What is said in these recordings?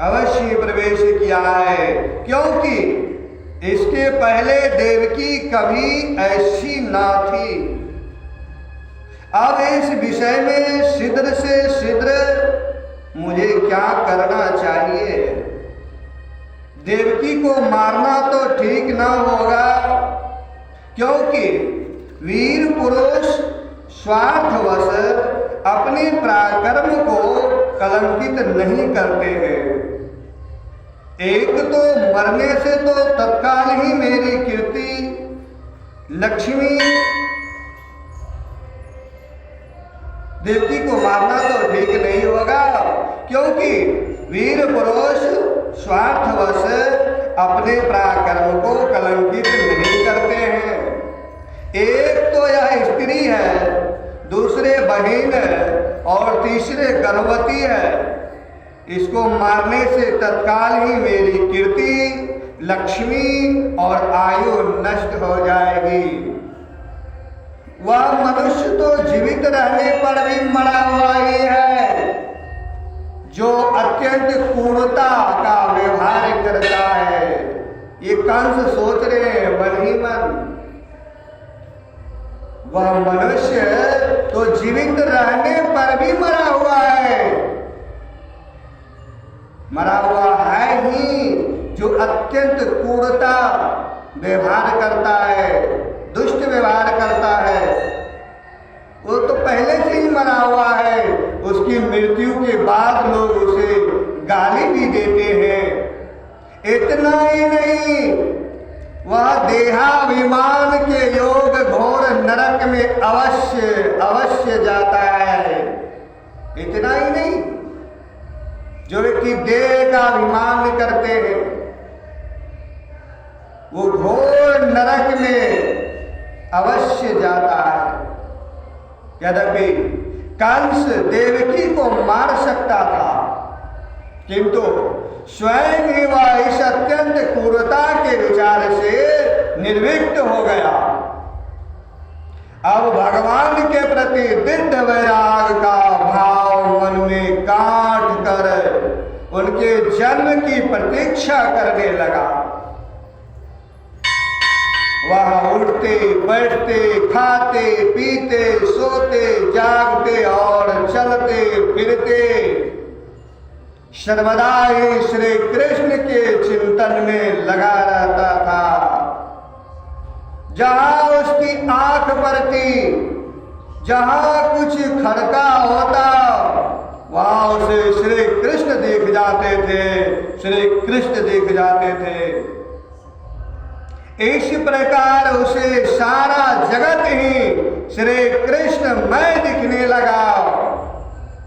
अवश्य प्रवेश किया है, क्योंकि इसके पहले देवकी कभी ऐसी ना थी। अब इस विषय में शीघ्र से शीघ्र मुझे क्या करना चाहिए? देवकी को मारना तो ठीक ना होगा, क्योंकि वीर पुरुष स्वार्थवश अपने पराक्रम को कलंकित नहीं करते हैं। एक तो मरने से तो तत्काल ही मेरी कीर्ति लक्ष्मी, देवकी को मारना तो ठीक नहीं होगा, क्योंकि वीर पुरुष स्वार्थवश अपने पराक्रम को कलंकित नहीं करते हैं। एक तो यह स्त्री है, दूसरे बहन है और तीसरे गर्भवती है। इसको मारने से तत्काल ही मेरी कीर्ति, लक्ष्मी और आयु नष्ट हो जाएगी। वह मनुष्य तो जीवित रहने पर भी मरा हुआ ही है, जो अत्यंत क्रूरता का व्यवहार करता है। ये कंस सोच रहे हैं मन ही मन, वह मनुष्य तो जीवित रहने पर भी मरा हुआ है, मरा हुआ है ही, जो अत्यंत क्रूरता व्यवहार करता है, दुष्ट व्यवहार करता है। वो तो पहले से ही मरा हुआ है, उसकी मृत्यु के बाद लोग उसे गाली भी देते हैं। इतना ही नहीं, वह देहाभिमान के योग घोर नरक में अवश्य जाता है। इतना ही नहीं, जो व्यक्ति देह का अभिमान करते हैं वो घोर नरक में अवश्य जाता है। यद्यपि कंस देवकी को मार सकता था, किंतु स्वयं ही वह इस अत्यंत क्रूरता के विचार से निर्विक्त हो गया। अब भगवान के प्रति दृढ़ वैराग का भाव मन में गांठ कर उनके जन्म की प्रतीक्षा करने लगा। वह उठते बैठते, खाते पीते, सोते जागते और चलते फिरते सर्वदा ही श्री कृष्ण के चिंतन में लगा रहता था। जहां उसकी आंख पड़ती, जहां कुछ खड़का होता, वहां उसे श्री कृष्ण दिख जाते थे, श्री कृष्ण दिख जाते थे। इस प्रकार उसे सारा जगत ही श्री कृष्णमय दिखने लगा।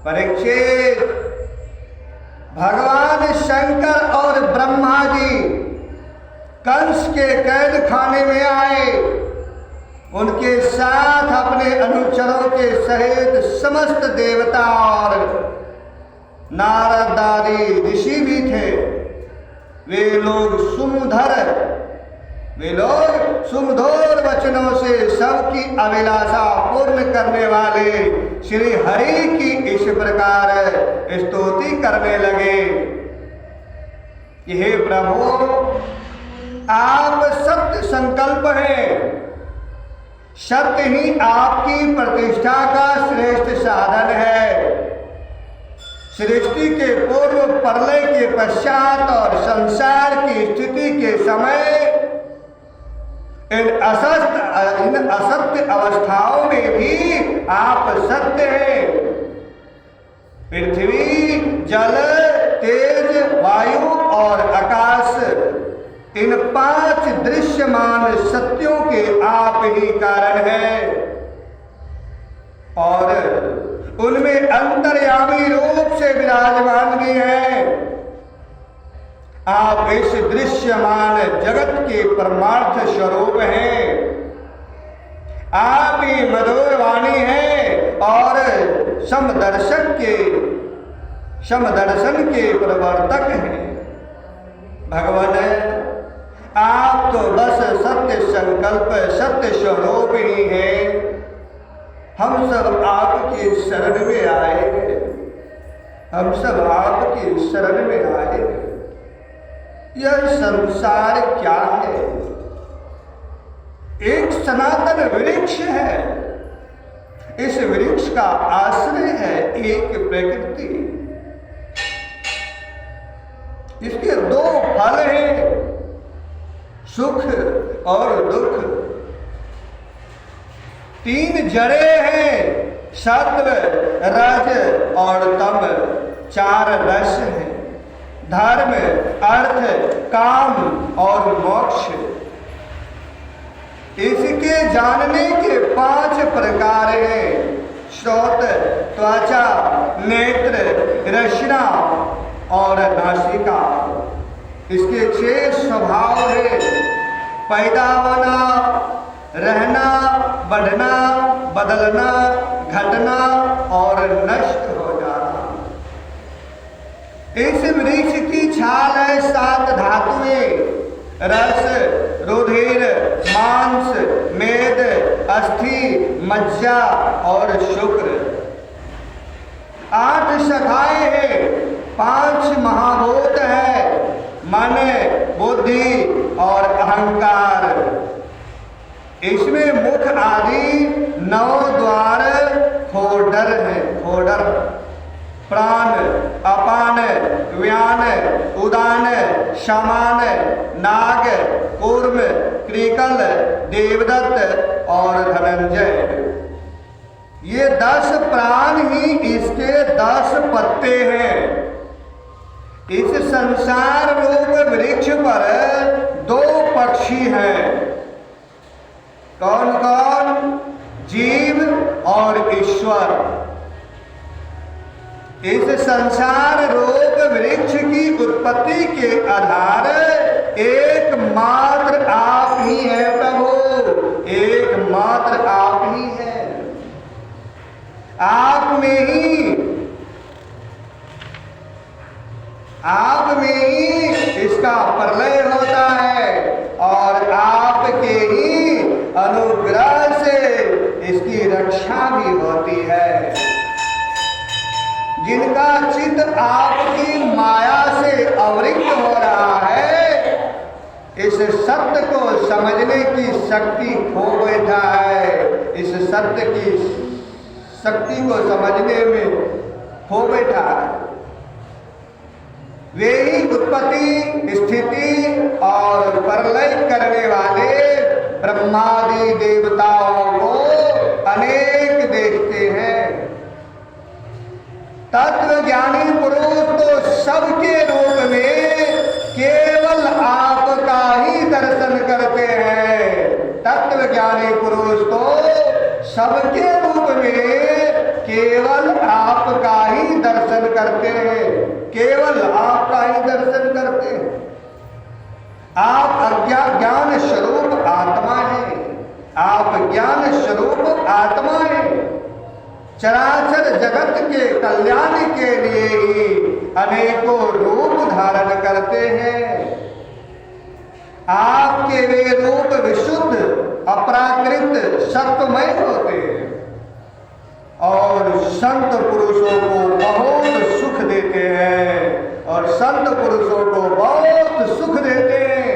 परीक्षित, भगवान शंकर और ब्रह्मा जी कंस के कैद खाने में आए। उनके साथ अपने अनुचरों के सहित समस्त देवता और नारद आदि ऋषि भी थे। वे लोग सुमधुर वचनों से सबकी अभिलाषा पूर्ण करने वाले श्री हरि की इस प्रकार स्तुति करने लगे कि हे प्रभु, आप सत्य संकल्प हैं, सत्य ही आपकी प्रतिष्ठा का श्रेष्ठ साधन है। सृष्टि के पूर्व, प्रलय के पश्चात और संसार की स्थिति के समय इन असत्य अवस्थाओं में भी आप सत्य हैं। पृथ्वी, जल, तेज, वायु और आकाश, इन 5 दृश्यमान सत्यों के आप ही कारण हैं और उनमें अंतर्यामी रूप से विराजमान भी हैं। आप इस दृश्यमान जगत के परमार्थ स्वरूप हैं। आप ही मधुर वाणी हैं और समदर्शन के प्रवर्तक हैं। भगवान, आप तो बस सत्य संकल्प, सत्य स्वरूप ही हैं। हम सब आपकी शरण में आए हैं, हम सब आपकी शरण में आए हैं। यह संसार क्या है? एक सनातन वृक्ष है। इस वृक्ष का आश्रय है एक प्रकृति। इसके दो फल हैं, सुख और दुख। तीन जड़ें हैं, सत्व, रज और तम। चार रस हैं, धर्म, अर्थ, काम और मोक्ष। इसके जानने के 5 प्रकार हैं, श्रोत, त्वचा, नेत्र, रसना और नासिका। इसके 6 स्वभाव हैं, पैदा होना, रहना, बढ़ना, बदलना, घटना और नष्ट हो जाना। इस वृक्ष की छाल है 7 धातुएं, रस, रुधिर, मांस, मेद, अस्थि, मज्जा और शुक्र। 8 शाखाएं हैं, 5 महाभूत है, मन, बुद्धि और अहंकार। इसमें मुख आदि 9 द्वार खोडर है। खोडर प्राण, अपान, व्यान, उदान, समान, नाग, कूर्म, क्रीकल, देवदत्त और धनंजय। ये 10 प्राण ही इसके 10 पत्ते हैं। इस संसार रूप वृक्ष पर 2 पक्षी हैं। कौन कौन? जीव और ईश्वर। इस संसार रूप वृक्ष की उत्पत्ति के आधार एकमात्र आप ही है प्रभु, एकमात्र आप ही है। आप में ही इसका प्रलय होता है और आपके ही अनुग्रह से इसकी रक्षा भी होती है। जिनका चित्त आपकी माया से अवरिक्त हो रहा है, इस सत्य को समझने की शक्ति खो बैठा है। इस सत्य की शक्ति को समझने में खो बैठा है। वे ही उत्पत्ति, स्थिति और प्रलय करने वाले ब्रह्मादि देवताओं को अनेक देखते हैं। तत्व ज्ञानी पुरुष तो सबके रूप में केवल आपका ही दर्शन करते हैं। तत्व ज्ञानी पुरुष तो सबके रूप में केवल आपका ही दर्शन करते हैं, केवल आपका ही दर्शन करते हैं। आप ज्ञान स्वरूप आत्मा है, आप ज्ञान स्वरूप आत्मा है। चराचर जगत के कल्याण के लिए ही अनेकों रूप धारण करते हैं। आपके वे रूप विशुद्ध, अपराकृत, सत्वमय होते हैं और संत पुरुषों को बहुत सुख देते हैं और संत पुरुषों को बहुत सुख देते हैं।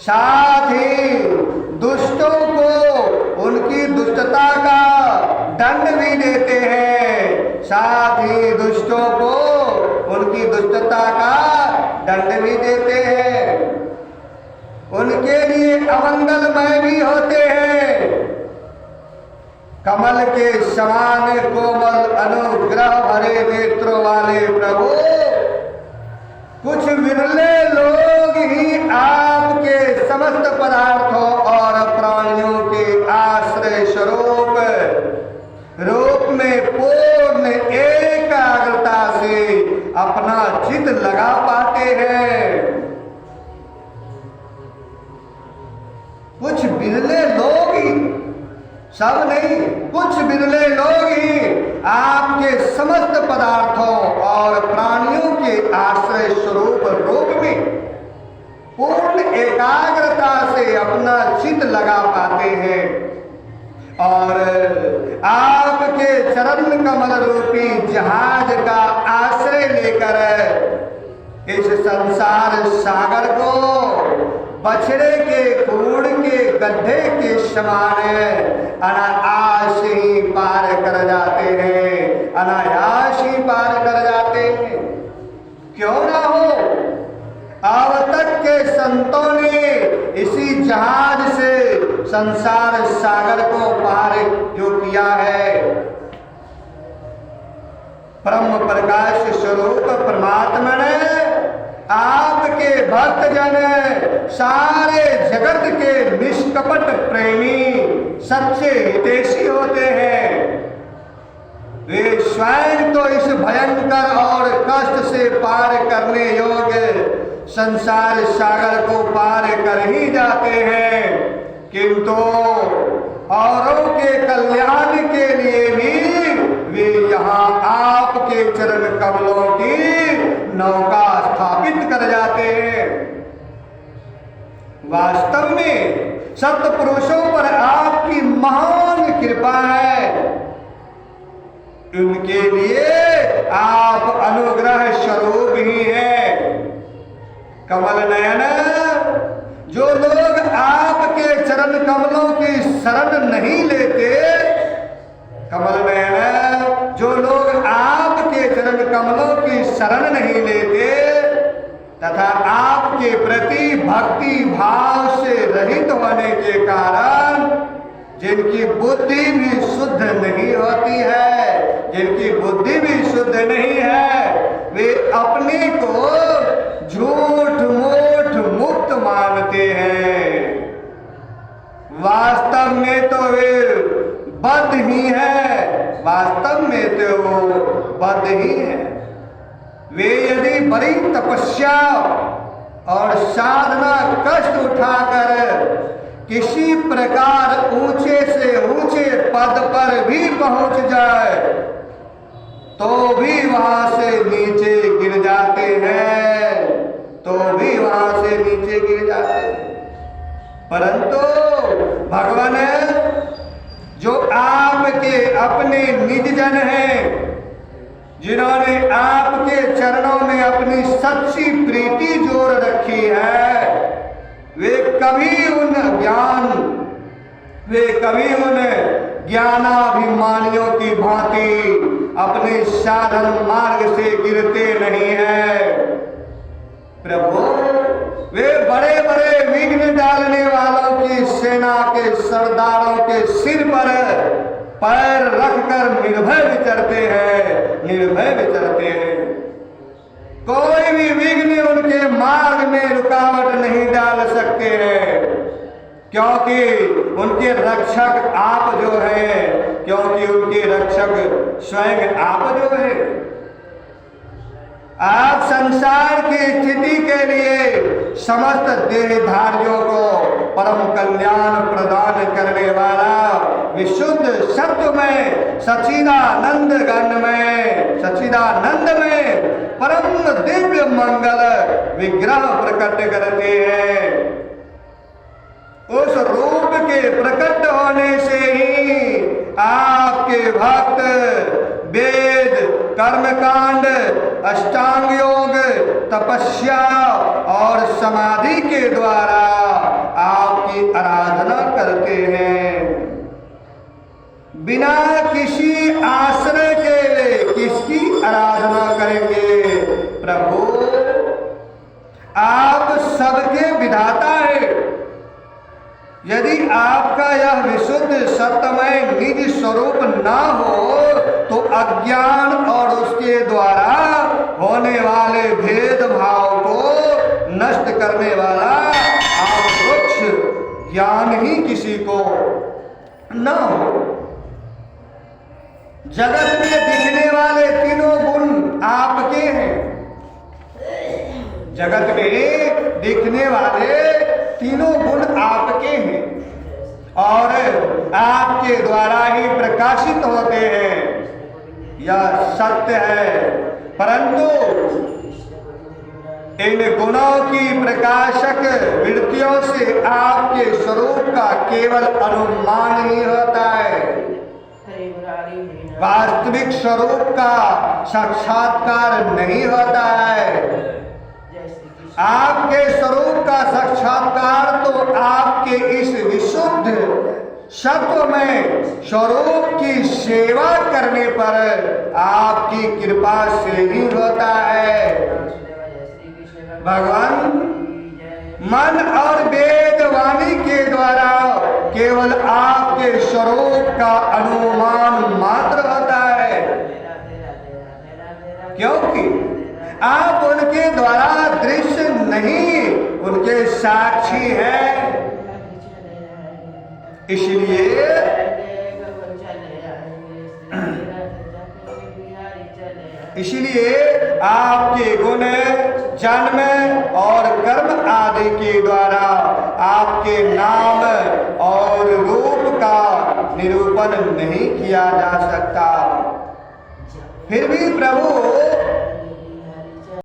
साथ ही दुष्टों को उनकी दुष्टता का दंड भी देते हैं। साथ ही दुष्टों को उनकी दुष्टता का दंड भी देते हैं। उनके लिए अमंगलमय भी होते हैं। कमल के समान कोमल अनुग्रह भरे नेत्रों वाले प्रभु, कुछ विरले लोग ही आपके समस्त पदार्थों और प्राणियों के आश्रय स्वरूप रूप में पूर्ण एकाग्रता से अपना चित्त लगा पाते हैं। कुछ बिरले लोग ही, सब नहीं, कुछ बिरले लोग ही आपके समस्त पदार्थों और प्राणियों के आश्रय स्वरूप रूप में पूर्ण एकाग्रता से अपना चित्त लगा पाते हैं और आपके चरण कमल रूपी जहाज का आश्रय लेकर इस संसार सागर को बछड़े के खून के गड्ढे के समान अनायास ही पार कर जाते हैं, अनायास ही पार कर जाते हैं। क्यों ना हो, अब तक के संतों ने इसी जहाज से संसार सागर को पार जो किया है। ब्रह्म प्रकाश स्वरूप परमात्मा ने आपके भक्तजन सारे जगत के निष्कपट प्रेमी सच्चे हितैषी होते हैं। वे स्वयं तो इस भयंकर और कष्ट से पार करने योग्य संसार सागर को पार कर ही जाते हैं, किंतु औरों के कल्याण के लिए भी वे यहाँ आपके चरण कमलों की नौका स्थापित कर जाते हैं। वास्तव में सत्पुरुषों पर आपकी महान कृपा है। उनके लिए आप अनुग्रह स्वरूप ही हैं। कमल नयन, जो लोग आपके चरण कमलों की शरण नहीं लेते, कमल नयन, जो लोग आपके चरण कमलों की शरण नहीं लेते तथा आपके प्रति भक्ति भाव से रहित होने के कारण जिनकी बुद्धि भी शुद्ध नहीं होती है, जिनकी बुद्धि भी शुद्ध नहीं है, वे अपने को झूठ मूठ मुक्त मानते हैं। वास्तव में तो वे बद्ध ही है, वास्तव में तो वो बद्ध ही है। वे यदि बड़ी तपस्या और साधना कष्ट उठाकर किसी प्रकार ऊंचे से ऊंचे पद पर भी पहुंच जाए तो भी वहां से नीचे गिर जाते हैं, तो भी वहां से नीचे गिर जाते हैं। परंतु भगवान जो आपके अपने निज जन हैं, जिन्होंने आपके चरणों में अपनी सच्ची प्रीति जोड़ रखी है, वे कभी उन ज्ञानाभिमानियों की भांति अपने साधन मार्ग से गिरते नहीं है। प्रभु, वे बड़े बड़े विघ्न डालने वालों की सेना के सरदारों के सिर पर पैर रखकर निर्भय विचरते हैं, निर्भय विचरते हैं। कोई भी विघ्न उनके मार्ग में रुकावट नहीं डाल सकते हैं, क्योंकि उनके रक्षक आप जो हैं, क्योंकि उनके रक्षक स्वयं आप जो हैं। आप संसार की स्थिति के लिए समस्त देहधारियों को परम कल्याण प्रदान करने वाला विशुद्ध सत्व में सच्चिदानंद में परम दिव्य मंगल विग्रह प्रकट करते हैं। उस रूप के प्रकट होने से ही आपके भक्त वेद, कर्मकांड, अष्टांग योग, तपस्या और समाधि के द्वारा आपकी आराधना करते हैं। बिना किसी आश्रय के किसकी आराधना करेंगे? प्रभु, आप सबके विधाता हैं। यदि आपका यह विशुद्ध सत्यमय निज स्वरूप ना हो तो अज्ञान और उसके द्वारा होने वाले भेदभाव को नष्ट करने वाला आप वृक्ष ज्ञान ही किसी को न हो। जगत में दिखने वाले तीनों गुण आपके हैं। जगत में दिखने वाले तीनों गुण आपके हैं और आपके द्वारा ही प्रकाशित होते हैं, यह सत्य है। परंतु इन गुणों की प्रकाशक वृत्तियों से आपके स्वरूप का केवल अनुमान ही होता है, वास्तविक स्वरूप का साक्षात्कार नहीं होता है। आपके स्वरूप का साक्षात्कार तो आपके इस विशुद्ध सत्व में स्वरूप की सेवा करने पर आपकी कृपा से ही होता है। भगवान मन और वेद वाणी के द्वारा केवल आपके स्वरूप का अनुमान मात्र होता है, क्योंकि आप उनके द्वारा दृश्य नहीं, उनके साक्षी हैं। इसलिए आपके गुण, जन्म और कर्म आदि के द्वारा आपके नाम और रूप का निरूपण नहीं किया जा सकता। फिर भी प्रभु